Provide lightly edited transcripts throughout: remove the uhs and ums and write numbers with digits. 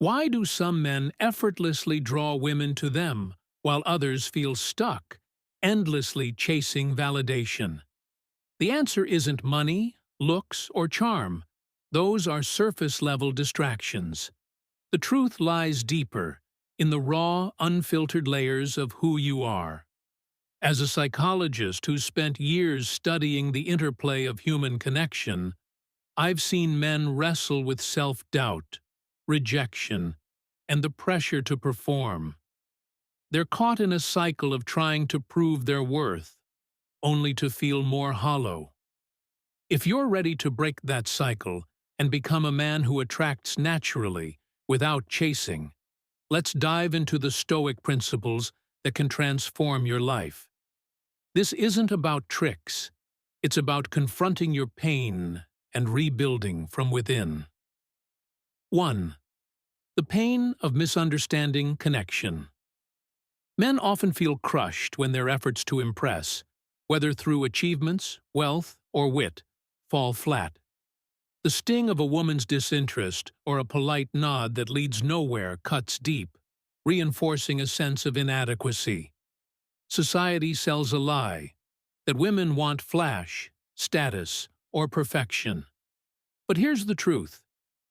Why do some men effortlessly draw women to them, while others feel stuck, endlessly chasing validation? The answer isn't money, looks, or charm. Those are surface-level distractions. The truth lies deeper, in the raw, unfiltered layers of who you are. As a psychologist who spent years studying the interplay of human connection, I've seen men wrestle with self-doubt, rejection, and the pressure to perform. They're caught in a cycle of trying to prove their worth, only to feel more hollow. If you're ready to break that cycle and become a man who attracts naturally, without chasing, let's dive into the Stoic principles that can transform your life. This isn't about tricks. It's about confronting your pain and rebuilding from within. 1. The pain of misunderstanding connection. Men often feel crushed when their efforts to impress, whether through achievements, wealth, or wit, fall flat. The sting of a woman's disinterest or a polite nod that leads nowhere cuts deep, reinforcing a sense of inadequacy. Society sells a lie that women want flash, status, or perfection. But here's the truth.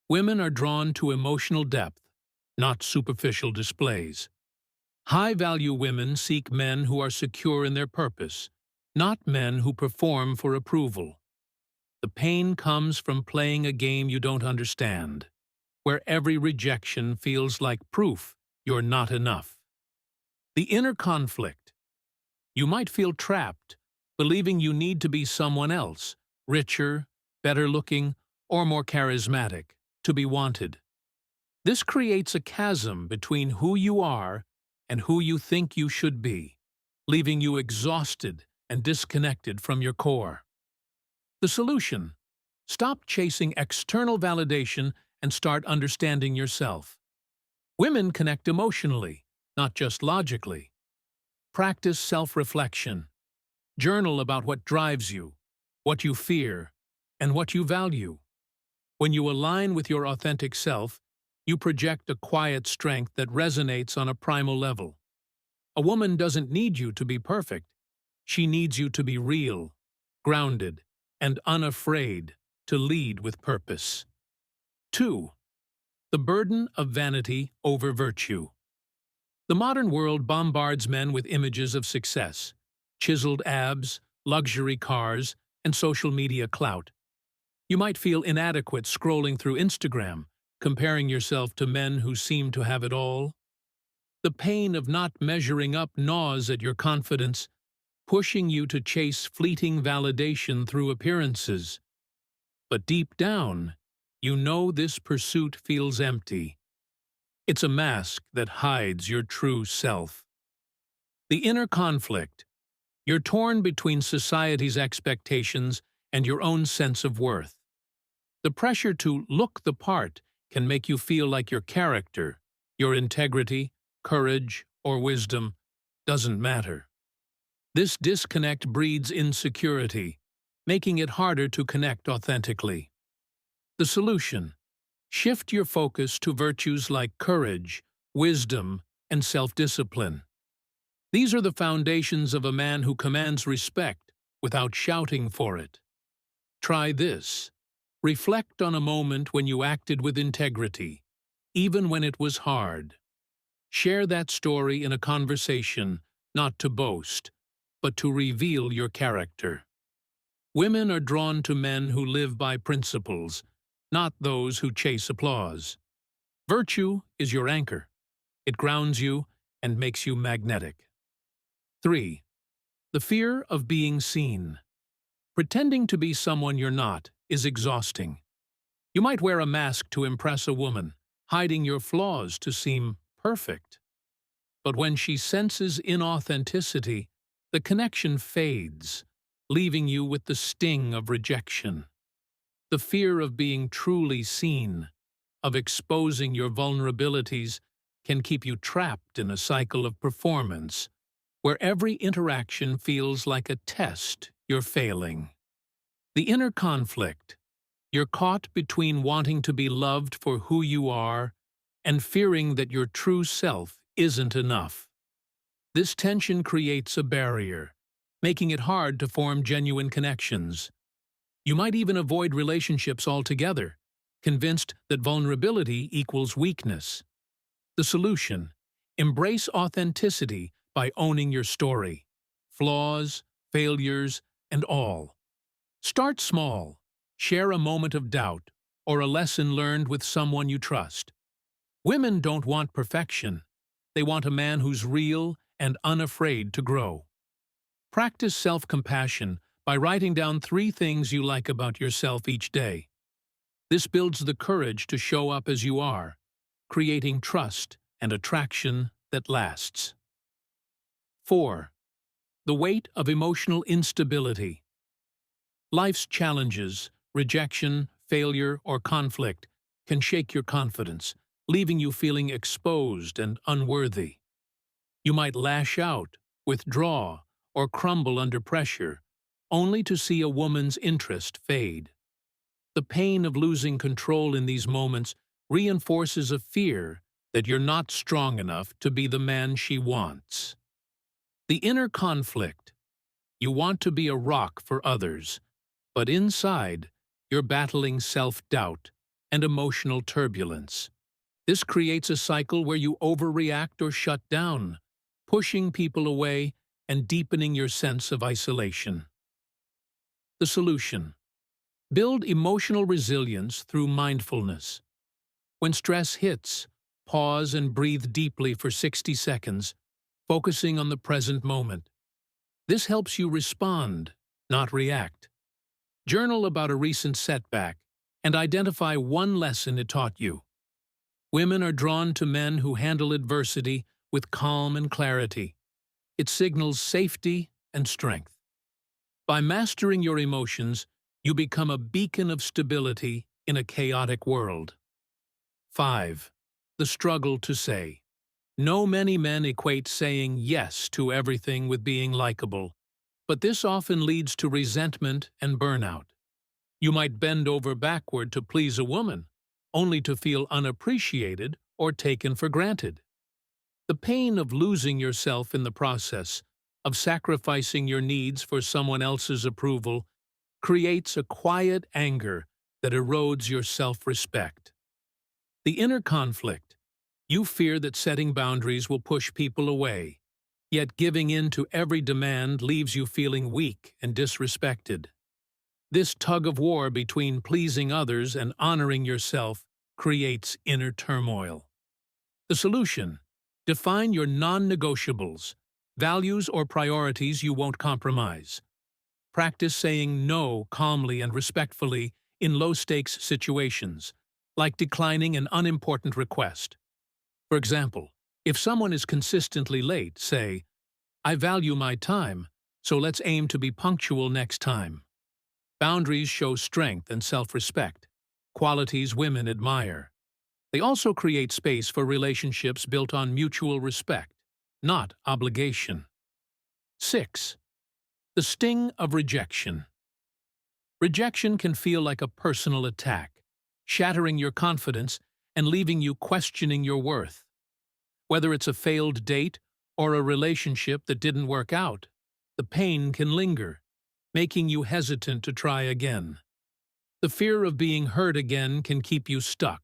Women are drawn to emotional depth, not superficial displays. High-value women seek men who are secure in their purpose, not men who perform for approval. The pain comes from playing a game you don't understand, where every rejection feels like proof you're not enough. The inner conflict. You might feel trapped, believing you need to be someone else, richer, better-looking, or more charismatic, to be wanted. This creates a chasm between who you are and who you think you should be, leaving you exhausted and disconnected from your core. The solution: stop chasing external validation and start understanding yourself. Women connect emotionally, not just logically. Practice self-reflection. Journal about what drives you, what you fear, and what you value. When you align with your authentic self, you project a quiet strength that resonates on a primal level. A woman doesn't need you to be perfect. She needs you to be real, grounded, and unafraid to lead with purpose. 2. The burden of vanity over virtue. The modern world bombards men with images of success, chiseled abs, luxury cars, and social media clout. You might feel inadequate scrolling through Instagram, comparing yourself to men who seem to have it all. The pain of not measuring up gnaws at your confidence, pushing you to chase fleeting validation through appearances. But deep down, you know this pursuit feels empty. It's a mask that hides your true self. The inner conflict. You're torn between society's expectations and your own sense of worth. The pressure to look the part can make you feel like your character, your integrity, courage, or wisdom doesn't matter. This disconnect breeds insecurity, making it harder to connect authentically. The solution: shift your focus to virtues like courage, wisdom, and self-discipline. These are the foundations of a man who commands respect without shouting for it. Try this. Reflect on a moment when you acted with integrity, even when it was hard. Share that story in a conversation, not to boast, but to reveal your character. Women are drawn to men who live by principles, not those who chase applause. Virtue is your anchor. It grounds you and makes you magnetic. 3. The fear of being seen. Pretending to be someone you're not is exhausting. You might wear a mask to impress a woman, hiding your flaws to seem perfect. But when she senses inauthenticity, the connection fades, leaving you with the sting of rejection. The fear of being truly seen, of exposing your vulnerabilities, can keep you trapped in a cycle of performance, where every interaction feels like a test you're failing. The inner conflict. You're caught between wanting to be loved for who you are and fearing that your true self isn't enough. This tension creates a barrier, making it hard to form genuine connections. You might even avoid relationships altogether, convinced that vulnerability equals weakness. The solution: embrace authenticity by owning your story, flaws, failures, and all. Start small. Share a moment of doubt or a lesson learned with someone you trust. Women don't want perfection. They want a man who's real and unafraid to grow. Practice self-compassion by writing down 3 things you like about yourself each day. This builds the courage to show up as you are, creating trust and attraction that lasts. 4. The weight of emotional instability. Life's challenges, rejection, failure, or conflict can shake your confidence, leaving you feeling exposed and unworthy. You might lash out, withdraw, or crumble under pressure, only to see a woman's interest fade. The pain of losing control in these moments reinforces a fear that you're not strong enough to be the man she wants. The inner conflict. You want to be a rock for others, but inside, you're battling self-doubt and emotional turbulence. This creates a cycle where you overreact or shut down, pushing people away and deepening your sense of isolation. The solution: build emotional resilience through mindfulness. When stress hits, pause and breathe deeply for 60 seconds, focusing on the present moment. This helps you respond, not react. Journal about a recent setback and identify one lesson it taught you. Women are drawn to men who handle adversity with calm and clarity. It signals safety and strength. By mastering your emotions, you become a beacon of stability in a chaotic world. 5. The struggle to say. Many men equate saying yes to everything with being likable, but this often leads to resentment and burnout. You might bend over backward to please a woman, only to feel unappreciated or taken for granted. The pain of losing yourself in the process, of sacrificing your needs for someone else's approval, creates a quiet anger that erodes your self-respect. The inner conflict. You fear that setting boundaries will push people away, yet giving in to every demand leaves you feeling weak and disrespected. This tug-of-war between pleasing others and honoring yourself creates inner turmoil. The solution: define your non-negotiables, values or priorities you won't compromise. Practice saying no calmly and respectfully in low-stakes situations, like declining an unimportant request. For example, if someone is consistently late, say, "I value my time, so let's aim to be punctual next time." Boundaries show strength and self-respect, qualities women admire. They also create space for relationships built on mutual respect, not obligation. 6. The sting of rejection. Rejection can feel like a personal attack, shattering your confidence and leaving you questioning your worth. Whether it's a failed date or a relationship that didn't work out, the pain can linger, making you hesitant to try again. The fear of being hurt again can keep you stuck,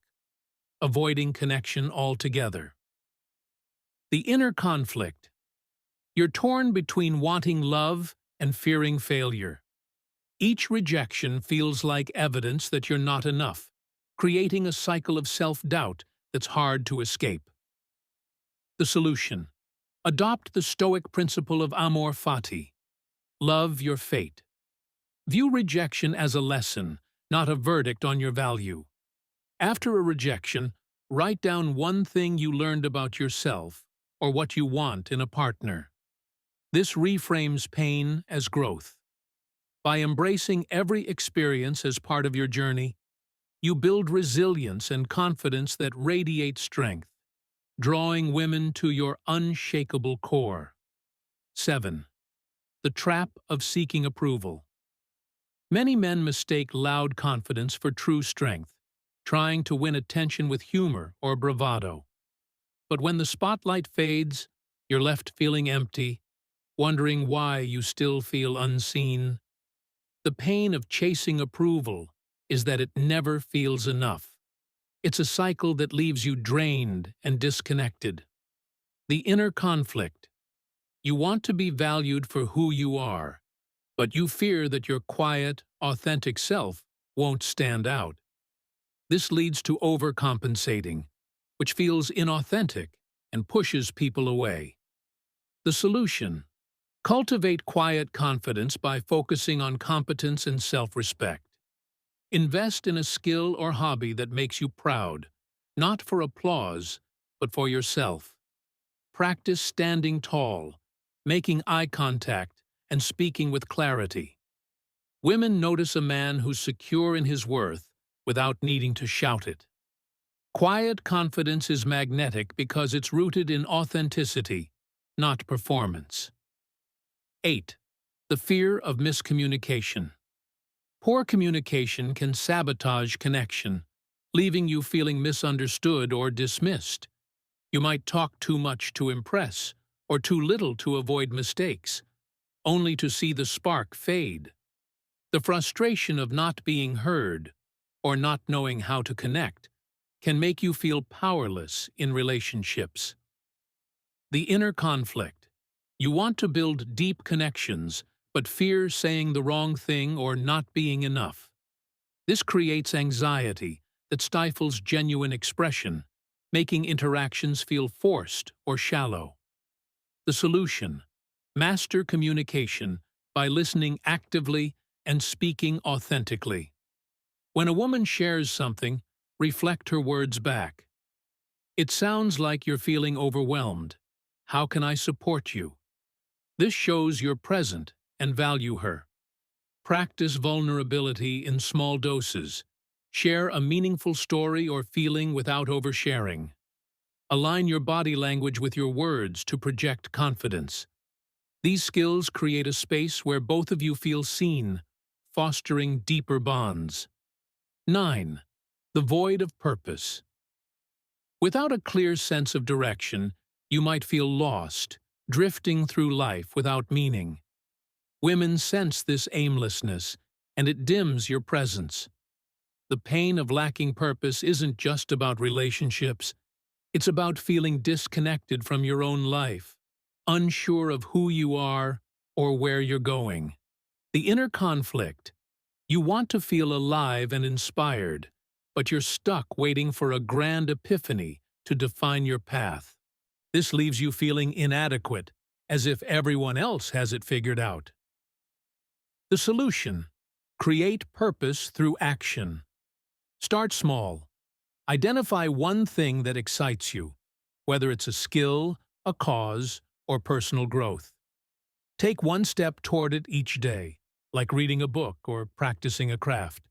avoiding connection altogether. The inner conflict. You're torn between wanting love and fearing failure. Each rejection feels like evidence that you're not enough, creating a cycle of self-doubt that's hard to escape. The solution: adopt the Stoic principle of amor fati. Love your fate. View rejection as a lesson, not a verdict on your value. After a rejection, write down one thing you learned about yourself or what you want in a partner. This reframes pain as growth. By embracing every experience as part of your journey, you build resilience and confidence that radiate strength, drawing women to your unshakable core. 7. The trap of seeking approval. Many men mistake loud confidence for true strength, trying to win attention with humor or bravado. But when the spotlight fades, you're left feeling empty, wondering why you still feel unseen. The pain of chasing approval is that it never feels enough. It's a cycle that leaves you drained and disconnected. The inner conflict. You want to be valued for who you are, but you fear that your quiet, authentic self won't stand out. This leads to overcompensating, which feels inauthentic and pushes people away. The solution: cultivate quiet confidence by focusing on competence and self-respect. Invest in a skill or hobby that makes you proud, not for applause, but for yourself. Practice standing tall, making eye contact, and speaking with clarity. Women notice a man who's secure in his worth without needing to shout it. Quiet confidence is magnetic because it's rooted in authenticity, not performance. 8. The fear of miscommunication. Poor communication can sabotage connection, leaving you feeling misunderstood or dismissed. You might talk too much to impress, or too little to avoid mistakes, only to see the spark fade. The frustration of not being heard, or not knowing how to connect, can make you feel powerless in relationships. The inner conflict. You want to build deep connections, but fear saying the wrong thing or not being enough. This creates anxiety that stifles genuine expression, making interactions feel forced or shallow. The solution: master communication by listening actively and speaking authentically. When a woman shares something, reflect her words back. It sounds like you're feeling overwhelmed. How can I support you? This shows you're present and value her. Practice vulnerability in small doses. Share a meaningful story or feeling without oversharing. Align your body language with your words to project confidence. These skills create a space where both of you feel seen, fostering deeper bonds. 9. The void of purpose. Without a clear sense of direction, you might feel lost, drifting through life without meaning. Women sense this aimlessness, and it dims your presence. The pain of lacking purpose isn't just about relationships. It's about feeling disconnected from your own life, unsure of who you are or where you're going. The inner conflict. You want to feel alive and inspired, but you're stuck waiting for a grand epiphany to define your path. This leaves you feeling inadequate, as if everyone else has it figured out. The solution: create purpose through action. Start small. Identify one thing that excites you, whether it's a skill, a cause, or personal growth. Take one step toward it each day, like reading a book or practicing a craft.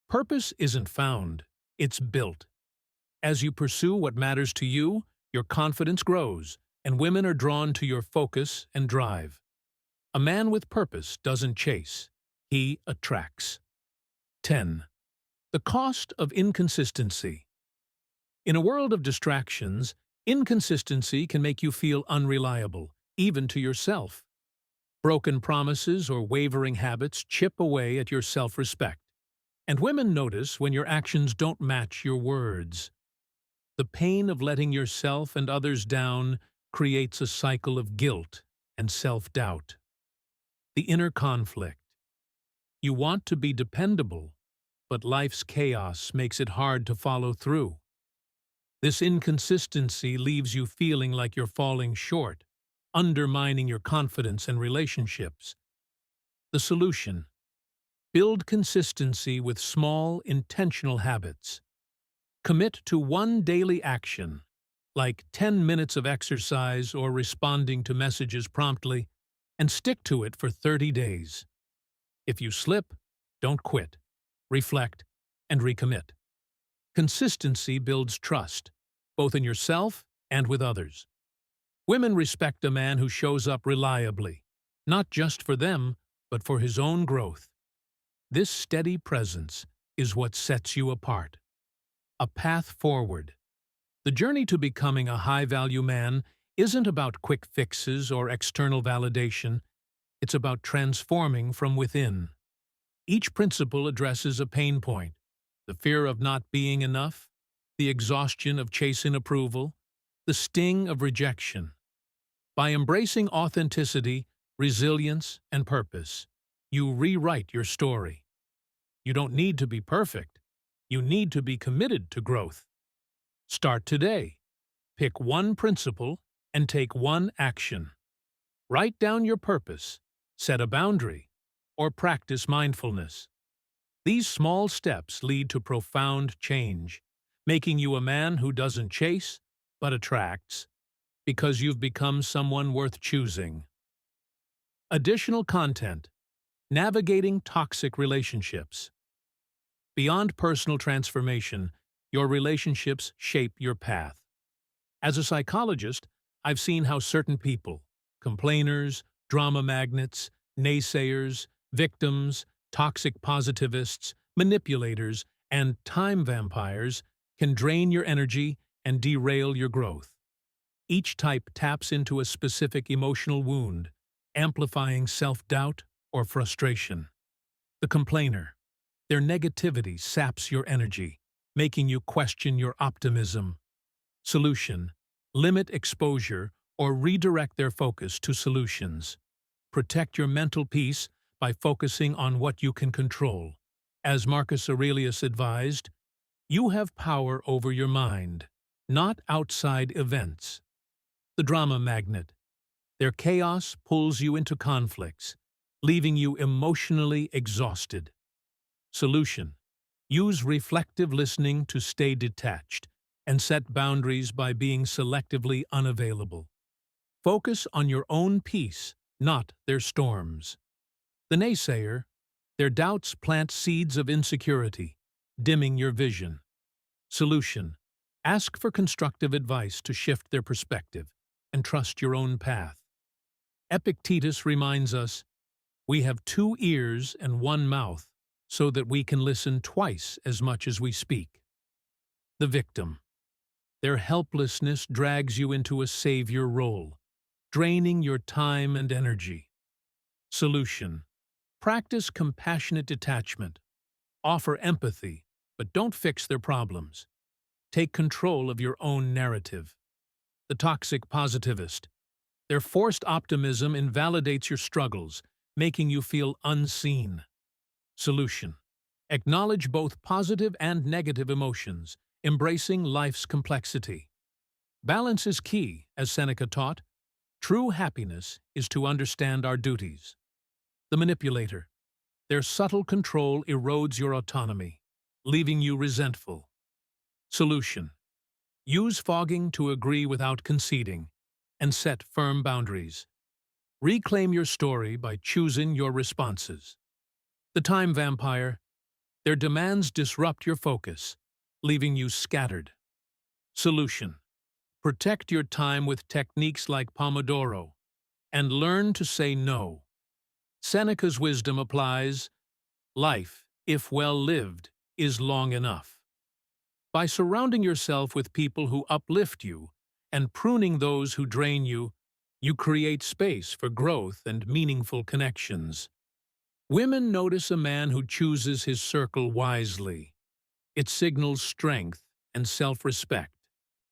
Purpose isn't found, it's built. As you pursue what matters to you, your confidence grows, and women are drawn to your focus and drive. A man with purpose doesn't chase, he attracts. 10. The cost of inconsistency. In a world of distractions, inconsistency can make you feel unreliable, even to yourself. Broken promises or wavering habits chip away at your self-respect, and women notice when your actions don't match your words. The pain of letting yourself and others down creates a cycle of guilt and self-doubt. The inner conflict. You want to be dependable, but life's chaos makes it hard to follow through. This inconsistency leaves you feeling like you're falling short, undermining your confidence and relationships. The solution: build consistency with small, intentional habits. Commit to one daily action, like 10 minutes of exercise or responding to messages promptly, and stick to it for 30 days. If you slip, don't quit. Reflect and recommit. Consistency builds trust, both in yourself and with others. Women respect a man who shows up reliably, not just for them, but for his own growth. This steady presence is what sets you apart. A path forward. The journey to becoming a high-value man isn't about quick fixes or external validation. It's about transforming from within. Each principle addresses a pain point: the fear of not being enough, the exhaustion of chasing approval, the sting of rejection. By embracing authenticity, resilience, and purpose, you rewrite your story. You don't need to be perfect. You need to be committed to growth. Start today. Pick one principle and take one action. Write down your purpose, set a boundary, or practice mindfulness. These small steps lead to profound change, making you a man who doesn't chase, but attracts, because you've become someone worth choosing. Additional content: navigating toxic relationships. Beyond personal transformation, your relationships shape your path. As a psychologist, I've seen how certain people, complainers, drama magnets, naysayers, victims, toxic positivists, manipulators, and time vampires can drain your energy and derail your growth. Each type taps into a specific emotional wound, amplifying self-doubt or frustration. The complainer. Their negativity saps your energy, making you question your optimism. Solution: limit exposure or redirect their focus to solutions. Protect your mental peace by focusing on what you can control. As Marcus Aurelius advised, you have power over your mind, not outside events. The drama magnet. Their chaos pulls you into conflicts, leaving you emotionally exhausted. Solution: use reflective listening to stay detached and set boundaries by being selectively unavailable. Focus on your own peace, not their storms. The naysayer. Their doubts plant seeds of insecurity, dimming your vision. Solution: ask for constructive advice to shift their perspective and trust your own path. Epictetus reminds us, we have 2 ears and 1 mouth, so that we can listen twice as much as we speak. The victim. Their helplessness drags you into a savior role, draining your time and energy. Solution: practice compassionate detachment. Offer empathy, but don't fix their problems. Take control of your own narrative. The toxic positivist. Their forced optimism invalidates your struggles, making you feel unseen. Solution: acknowledge both positive and negative emotions, embracing life's complexity. Balance is key, as Seneca taught. True happiness is to understand our duties. The manipulator. Their subtle control erodes your autonomy, leaving you resentful. Solution: use fogging to agree without conceding, and set firm boundaries. Reclaim your story by choosing your responses. The time vampire. Their demands disrupt your focus, leaving you scattered. Solution: protect your time with techniques like Pomodoro, and learn to say no. Seneca's wisdom applies: life, if well lived, is long enough. By surrounding yourself with people who uplift you and pruning those who drain you, you create space for growth and meaningful connections. Women notice a man who chooses his circle wisely. It signals strength and self-respect.